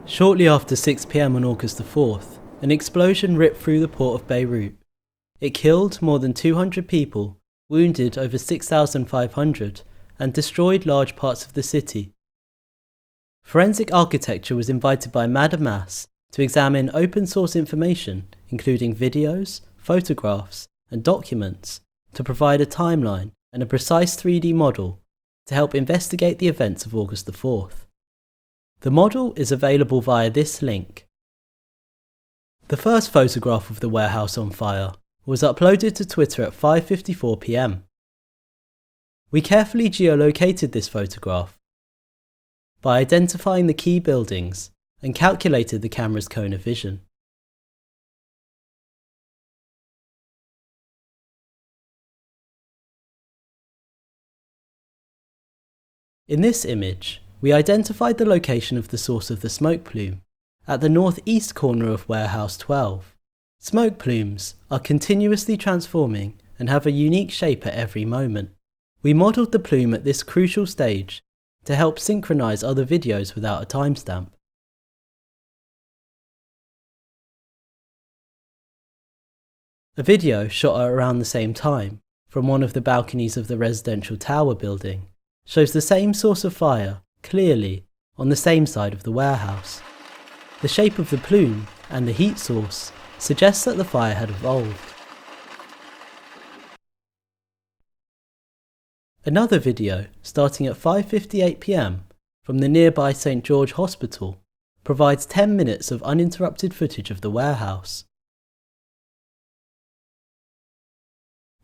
Shortly after 6 p.m. on August the 4th, an explosion ripped through the port of Beirut. It killed more than 200 people, wounded over 6,500, and destroyed large parts of the city. Forensic architecture was invited by Madame Mass to examine open source information, including videos, photographs, and documents, to provide a timeline and a precise 3D model to help investigate the events of August the 4th. The model is available via this link. The first photograph of the warehouse on fire was uploaded to Twitter at 5:54 p.m. We carefully geolocated this photograph by identifying the key buildings and calculated the camera's cone of vision. In this image, we identified the location of the source of the smoke plume at the northeast corner of Warehouse 12. Smoke plumes are continuously transforming and have a unique shape at every moment. We modelled the plume at this crucial stage to help synchronize other videos without a timestamp. A video shot at around the same time from one of the balconies of the residential tower building shows the same source of fire clearly on the same side of the warehouse. The shape of the plume and the heat source suggests that the fire had evolved. Another video, starting at 5:58 p.m. from the nearby St. George Hospital, provides 10 minutes of uninterrupted footage of the warehouse.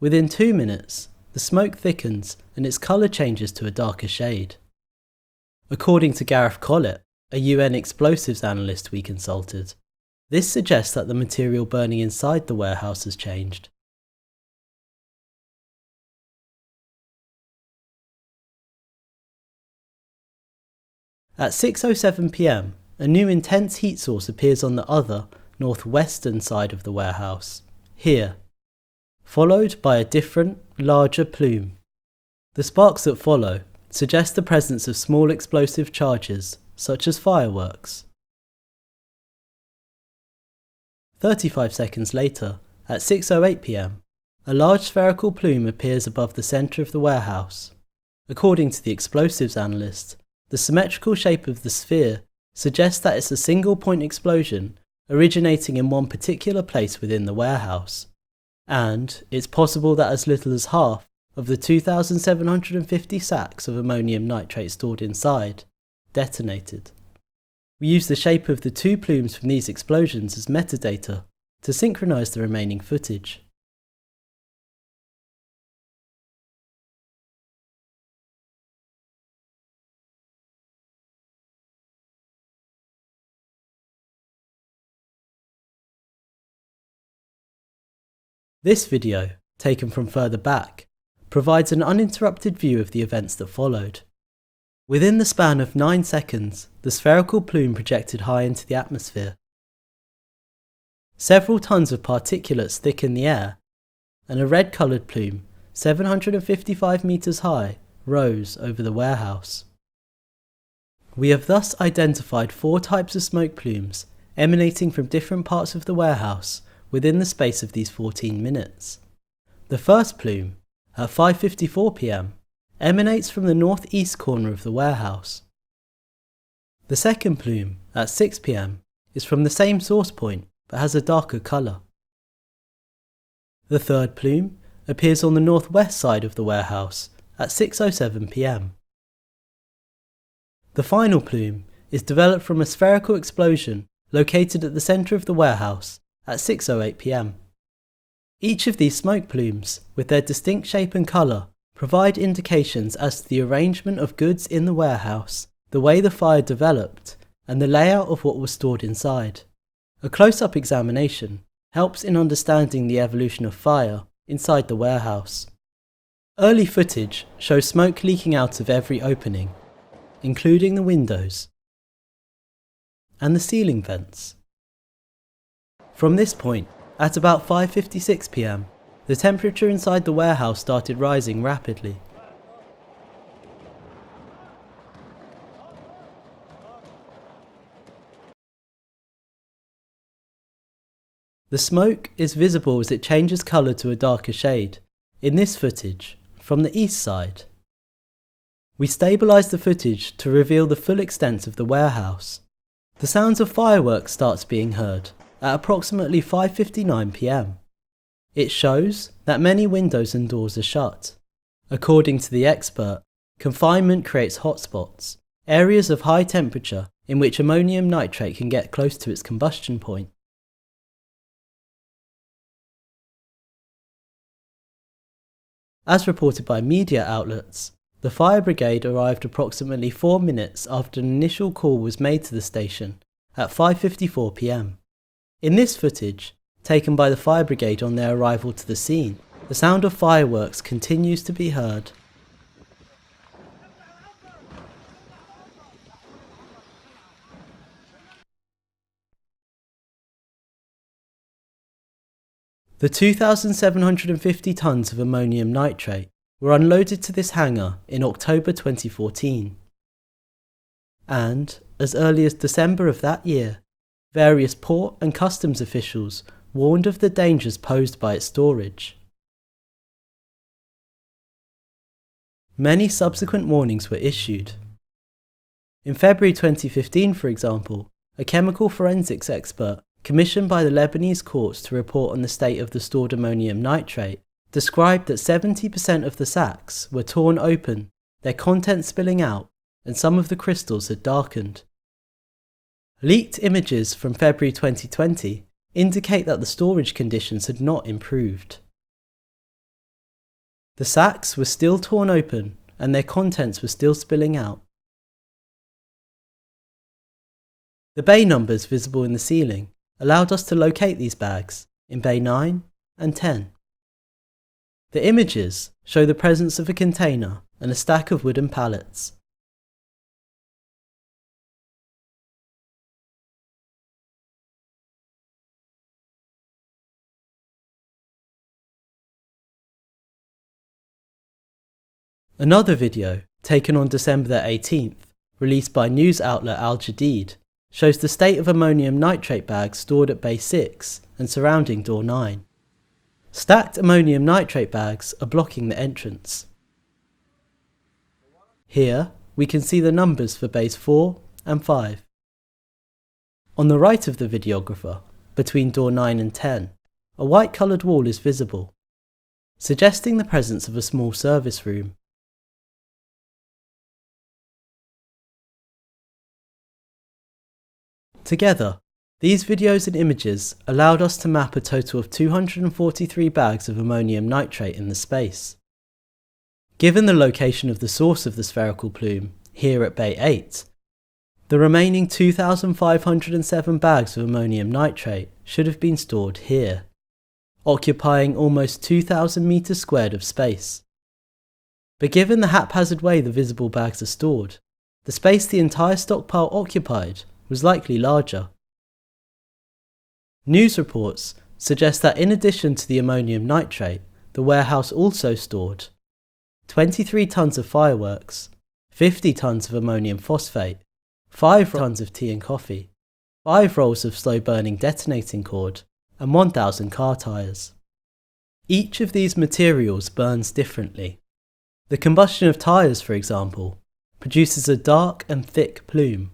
Within 2 minutes, the smoke thickens and its colour changes to a darker shade. According to Gareth Collett, a UN explosives analyst we consulted, this suggests that the material burning inside the warehouse has changed. At 6:07 p.m, a new intense heat source appears on the other, northwestern side of the warehouse, here, followed by a different, larger plume. The sparks that follow suggest the presence of small explosive charges, such as fireworks. 35 seconds later, at 6:08 p.m, a large spherical plume appears above the centre of the warehouse. According to the explosives analyst, the symmetrical shape of the sphere suggests that it's a single-point explosion originating in one particular place within the warehouse, and it's possible that as little as half of the 2,750 sacks of ammonium nitrate stored inside detonated. We used the shape of the two plumes from these explosions as metadata to synchronise the remaining footage. This video, taken from further back, provides an uninterrupted view of the events that followed. Within the span of 9 seconds, the spherical plume projected high into the atmosphere. Several tons of particulates thicken the air, and a red-coloured plume, 755 metres high, rose over the warehouse. We have thus identified 4 types of smoke plumes emanating from different parts of the warehouse within the space of these 14 minutes. The first plume, at 5:54 p.m, emanates from the northeast corner of the warehouse. The second plume, at 6 p.m, is from the same source point but has a darker colour. The third plume appears on the northwest side of the warehouse at 6:07 p.m. The final plume is developed from a spherical explosion located at the centre of the warehouse at 6:08 p.m. Each of these smoke plumes, with their distinct shape and colour, provide indications as to the arrangement of goods in the warehouse, the way the fire developed, and the layout of what was stored inside. A close-up examination helps in understanding the evolution of fire inside the warehouse. Early footage shows smoke leaking out of every opening, including the windows and the ceiling vents. From this point, at about 5:56 p.m, the temperature inside the warehouse started rising rapidly. The smoke is visible as it changes colour to a darker shade, in this footage, from the east side. We stabilise the footage to reveal the full extent of the warehouse. The sounds of fireworks starts being heard at approximately 5:59 p.m. It shows that many windows and doors are shut. According to the expert, confinement creates hotspots, areas of high temperature in which ammonium nitrate can get close to its combustion point. As reported by media outlets, the fire brigade arrived approximately 4 minutes after an initial call was made to the station at 5:54 p.m. In this footage, taken by the fire brigade on their arrival to the scene, the sound of fireworks continues to be heard. The 2,750 tonnes of ammonium nitrate were unloaded to this hangar in October 2014. And, as early as December of that year, various port and customs officials warned of the dangers posed by its storage. Many subsequent warnings were issued. In February 2015, for example, a chemical forensics expert commissioned by the Lebanese courts to report on the state of the stored ammonium nitrate, described that 70% of the sacks were torn open, their contents spilling out, and some of the crystals had darkened. Leaked images from February 2020 indicate that the storage conditions had not improved. The sacks were still torn open, and their contents were still spilling out. The bay numbers visible in the ceiling allowed us to locate these bags in Bay 9 and 10. The images show the presence of a container and a stack of wooden pallets. Another video, taken on December the 18th, released by news outlet Al Jadid, shows the state of ammonium nitrate bags stored at Bay 6 and surrounding Door 9. Stacked ammonium nitrate bags are blocking the entrance. Here, we can see the numbers for Bays 4 and 5. On the right of the videographer, between Door 9 and 10, a white coloured wall is visible, suggesting the presence of a small service room. Together, these videos and images allowed us to map a total of 243 bags of ammonium nitrate in the space. Given the location of the source of the spherical plume, here at Bay 8, the remaining 2,507 bags of ammonium nitrate should have been stored here, occupying almost 2,000 metres squared of space. But given the haphazard way the visible bags are stored, the space the entire stockpile occupied was likely larger. News reports suggest that in addition to the ammonium nitrate, the warehouse also stored 23 tonnes of fireworks, 50 tonnes of ammonium phosphate, 5 tonnes of tea and coffee, 5 rolls of slow-burning detonating cord, and 1,000 car tyres. Each of these materials burns differently. The combustion of tyres, for example, produces a dark and thick plume.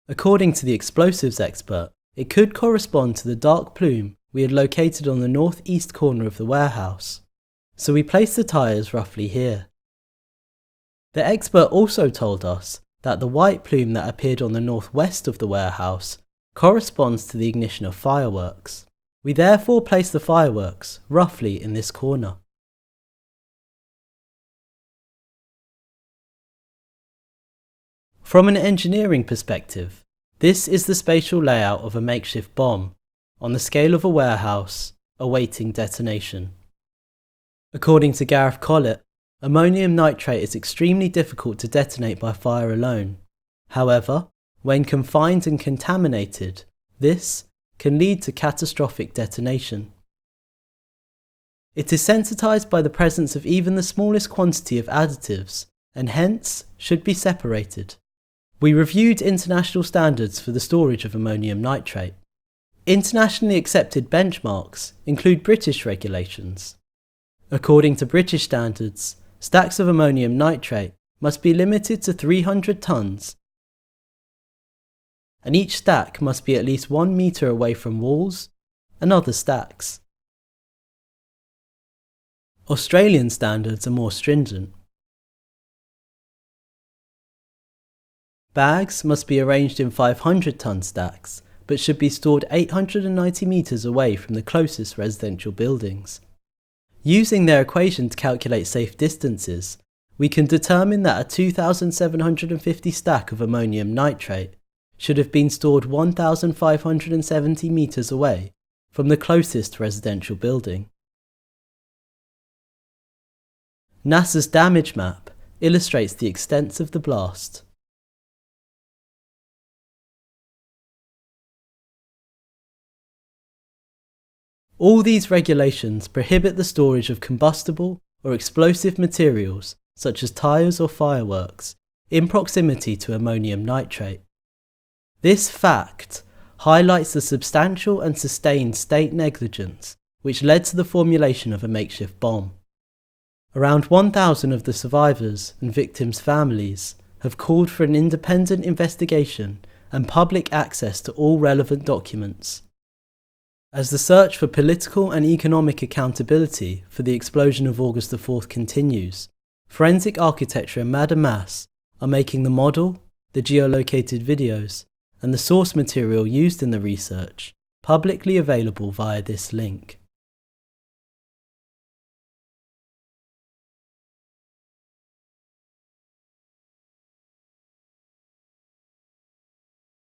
According to the explosives expert, it could correspond to the dark plume we had located on the northeast corner of the warehouse, so we placed the tyres roughly here. The expert also told us that the white plume that appeared on the northwest of the warehouse corresponds to the ignition of fireworks. We therefore placed the fireworks roughly in this corner. From an engineering perspective, this is the spatial layout of a makeshift bomb, on the scale of a warehouse, awaiting detonation. According to Gareth Collett, ammonium nitrate is extremely difficult to detonate by fire alone. However, when confined and contaminated, this can lead to catastrophic detonation. It is sensitized by the presence of even the smallest quantity of additives, and hence should be separated. We reviewed international standards for the storage of ammonium nitrate. Internationally accepted benchmarks include British regulations. According to British standards, stacks of ammonium nitrate must be limited to 300 tonnes, and each stack must be at least 1 metre away from walls and other stacks. Australian standards are more stringent. Bags must be arranged in 500-tonne stacks, but should be stored 890 metres away from the closest residential buildings. Using their equation to calculate safe distances, we can determine that a 2,750 stack of ammonium nitrate should have been stored 1,570 metres away from the closest residential building. NASA's damage map illustrates the extent of the blast. All these regulations prohibit the storage of combustible or explosive materials, such as tyres or fireworks, in proximity to ammonium nitrate. This fact highlights the substantial and sustained state negligence which led to the formulation of a makeshift bomb. Around 1,000 of the survivors and victims' families have called for an independent investigation and public access to all relevant documents. As the search for political and economic accountability for the explosion of August the 4th continues, forensic architecture and Madame Mass are making the model, the geolocated videos, and the source material used in the research publicly available via this link.